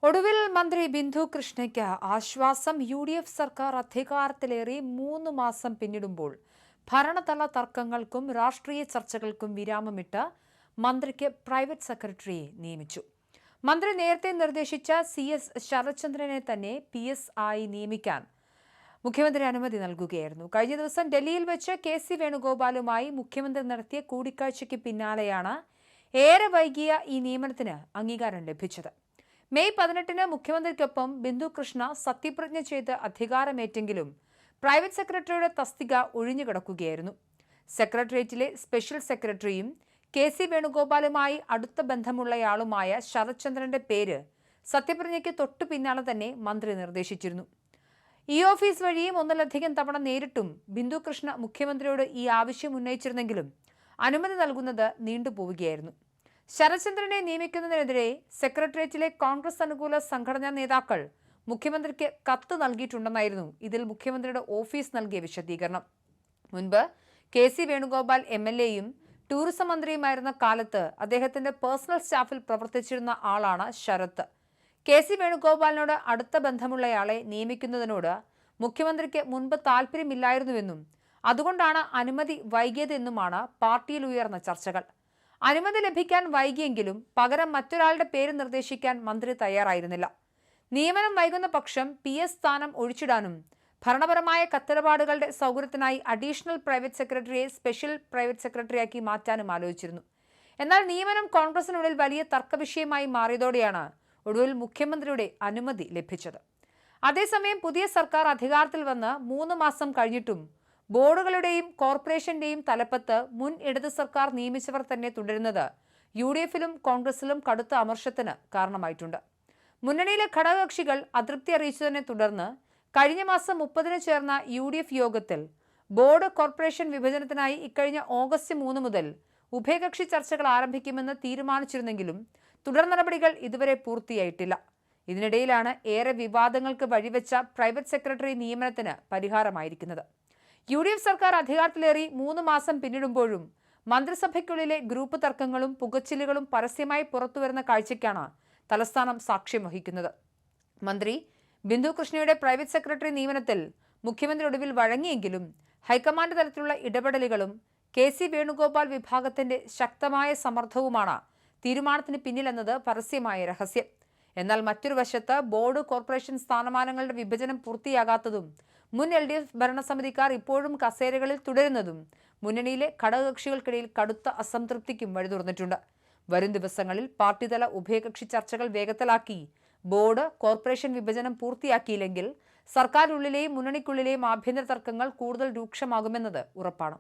ഒടുവിൽ മന്ത്രി ബിന്ദു കൃഷ്ണയ്ക്ക് ആശ്വാസം. UDF സർക്കാർ അധികാരത്തിലേറി 3 മാസം പിന്നിടുമ്പോൾ ഭരണതല തർക്കങ്ങൾക്കും രാഷ്ട്രീയ ചർച്ചകൾക്കും വിരാമമിട്ട് മന്ത്രിക്ക് പ്രൈവറ്റ് സെക്രട്ടറിയെ നിയമിച്ചു. മന്ത്രി നേരത്തെ നിർദ്ദേശിച്ച CS ശരത്ചന്ദ്രനെ തന്നെ PS ആയി നിയമിക്കാൻ മുഖ്യമന്ത്രി അനുമതി നൽകുകയായിരുന്നു. കഴിഞ്ഞ ദിവസം ഡൽഹിയിൽ വെച്ച് KC വേണുഗോപാലുമായി മുഖ്യമന്ത്രി നടത്തിയ കൂടിക്കാഴ്ചയ്ക്ക് പിന്നാലെയാണ് ഏറെ വൈകിയ ഈ നിയമനത്തിന് അംഗീകാരം ലഭിച്ചത്. മെയ് 18-ന് മുഖ്യമന്ത്രിക്കൊപ്പം ബിന്ദു കൃഷ്ണ സത്യപ്രതിജ്ഞ ചെയ്ത് അധികാരമേറ്റെങ്കിലും പ്രൈവറ്റ് സെക്രട്ടറിയുടെ തസ്തിക ഒഴിഞ്ഞുകിടക്കുകയായിരുന്നു. സെക്രട്ടേറിയറ്റിലെ സ്പെഷ്യൽ സെക്രട്ടറിയും KC വേണുഗോപാലുമായി അടുത്ത ബന്ധമുള്ളയാളുമായ ശരത്ചന്ദ്രന്റെ പേര് സത്യപ്രതിജ്ഞയ്ക്ക് തൊട്ടു പിന്നാലെ തന്നെ മന്ത്രി നിർദ്ദേശിച്ചിരുന്നു. ഈ ഓഫീസ് വഴിയും ഒന്നിലധികം തവണ നേരിട്ടും ബിന്ദു കൃഷ്ണ മുഖ്യമന്ത്രിയോട് ഈ ആവശ്യം ഉന്നയിച്ചിരുന്നെങ്കിലും അനുമതി നൽകുന്നത് നീണ്ടുപോവുകയായിരുന്നു. ശരത്ചന്ദ്രനെ നിയമിക്കുന്നതിനെതിരെ സെക്രട്ടേറിയറ്റിലെ കോൺഗ്രസ് അനുകൂല സംഘടനാ നേതാക്കൾ മുഖ്യമന്ത്രിക്ക് കത്ത് നൽകിയിട്ടുണ്ടെന്നായിരുന്നു ഇതിൽ മുഖ്യമന്ത്രിയുടെ ഓഫീസ് നൽകിയ വിശദീകരണം. മുൻപ് KC വേണുഗോപാൽ MLA-യും ടൂറിസം മന്ത്രിയുമായിരുന്ന കാലത്ത് അദ്ദേഹത്തിന്റെ പേഴ്സണൽ സ്റ്റാഫിൽ പ്രവർത്തിച്ചിരുന്ന ആളാണ് ശരത്ത്. KC വേണുഗോപാലിനോട് അടുത്ത ബന്ധമുള്ളയാളെ നിയമിക്കുന്നതിനോട് മുഖ്യമന്ത്രിക്ക് മുൻപ് താല്പര്യമില്ലായിരുന്നുവെന്നും അതുകൊണ്ടാണ് അനുമതി വൈകിയതെന്നുമാണ് പാർട്ടിയിൽ ഉയർന്ന ചർച്ചകൾ. അനുമതി ലഭിക്കാൻ വൈകിയെങ്കിലും പകരം മറ്റൊരാളുടെ പേര് നിർദ്ദേശിക്കാൻ മന്ത്രി തയ്യാറായിരുന്നില്ല. നിയമനം വൈകുന്ന പക്ഷം PS സ്ഥാനം ഒഴിച്ചിടാനും ഭരണപരമായ കത്തിടപാടുകളുടെ സൗകര്യത്തിനായി അഡീഷണൽ പ്രൈവറ്റ് സെക്രട്ടറിയെ സ്പെഷ്യൽ പ്രൈവറ്റ് സെക്രട്ടറിയാക്കി മാറ്റാനും ആലോചിച്ചിരുന്നു. എന്നാൽ നിയമനം കോൺഗ്രസിനുള്ളിൽ വലിയ തർക്കവിഷയമായി മാറിയതോടെയാണ് ഒടുവിൽ മുഖ്യമന്ത്രിയുടെ അനുമതി ലഭിച്ചത്. അതേസമയം പുതിയ സർക്കാർ അധികാരത്തിൽ വന്ന് 3 മാസം കഴിഞ്ഞിട്ടും ബോർഡുകളുടെയും കോർപ്പറേഷന്റെയും തലപ്പത്ത് മുൻ ഇടത് സർക്കാർ നിയമിച്ചവർ തന്നെ തുടരുന്നത് UDF-ലും കോൺഗ്രസിലും കടുത്ത അമർഷത്തിന് കാരണമായിട്ടുണ്ട്. മുന്നണിയിലെ ഘടകകക്ഷികൾ അതൃപ്തി അറിയിച്ചതിനെ തുടർന്ന് കഴിഞ്ഞ മാസം 30-ന് ചേർന്ന UDF യോഗത്തിൽ ബോർഡ് കോർപ്പറേഷൻ വിഭജനത്തിനായി ഇക്കഴിഞ്ഞ ഓഗസ്റ്റ് 3 മുതൽ ഉഭയകക്ഷി ചർച്ചകൾ ആരംഭിക്കുമെന്ന് തീരുമാനിച്ചിരുന്നെങ്കിലും തുടർ നടപടികൾ ഇതുവരെ പൂർത്തിയായിട്ടില്ല. ഇതിനിടയിലാണ് ഏറെ വിവാദങ്ങൾക്ക് വഴിവെച്ച പ്രൈവറ്റ് സെക്രട്ടറി നിയമനത്തിന് പരിഹാരമായിരിക്കുന്നത്. UDF സർക്കാർ അധികാരത്തിലേറി 3 മാസം പിന്നിടുമ്പോഴും മന്ത്രിസഭയ്ക്കുള്ളിലെ ഗ്രൂപ്പ് തർക്കങ്ങളും പുകച്ചിലുകളും പരസ്യമായി പുറത്തുവരുന്ന കാഴ്ചയ്ക്കാണ് തലസ്ഥാനം സാക്ഷ്യം വഹിക്കുന്നത്. മന്ത്രി ബിന്ദു കൃഷ്ണയുടെ പ്രൈവറ്റ് സെക്രട്ടറി നിയമനത്തിൽ മുഖ്യമന്ത്രി ഒടുവിൽ വഴങ്ങിയെങ്കിലും ഹൈക്കമാൻഡ് തലത്തിലുള്ള ഇടപെടലുകളും KC വേണുഗോപാൽ വിഭാഗത്തിന്റെ ശക്തമായ സമ്മർദ്ദവുമാണ് തീരുമാനത്തിന് പിന്നിലെന്നത് പരസ്യമായ രഹസ്യം. എന്നാൽ മറ്റൊരു വശത്ത് ബോർഡ് കോർപ്പറേഷൻ സ്ഥാനമാനങ്ങളുടെ വിഭജനം പൂർത്തിയാകാത്തതും മുൻ LDF ഭരണസമിതിക്കാർ ഇപ്പോഴും കസേരകളിൽ തുടരുന്നതും മുന്നണിയിലെ ഘടകകക്ഷികൾക്കിടയിൽ കടുത്ത അസംതൃപ്തിക്കും വഴിതുറന്നിട്ടുണ്ട്. വരും ദിവസങ്ങളിൽ പാർട്ടിതല ഉഭയകക്ഷി ചർച്ചകൾ വേഗത്തിലാക്കി ബോർഡ് കോർപ്പറേഷൻ വിഭജനം പൂർത്തിയാക്കിയില്ലെങ്കിൽ സർക്കാരിനുള്ളിലെയും മുന്നണിക്കുള്ളിലെയും ആഭ്യന്തര തർക്കങ്ങൾ കൂടുതൽ രൂക്ഷമാകുമെന്നത് ഉറപ്പാണ്.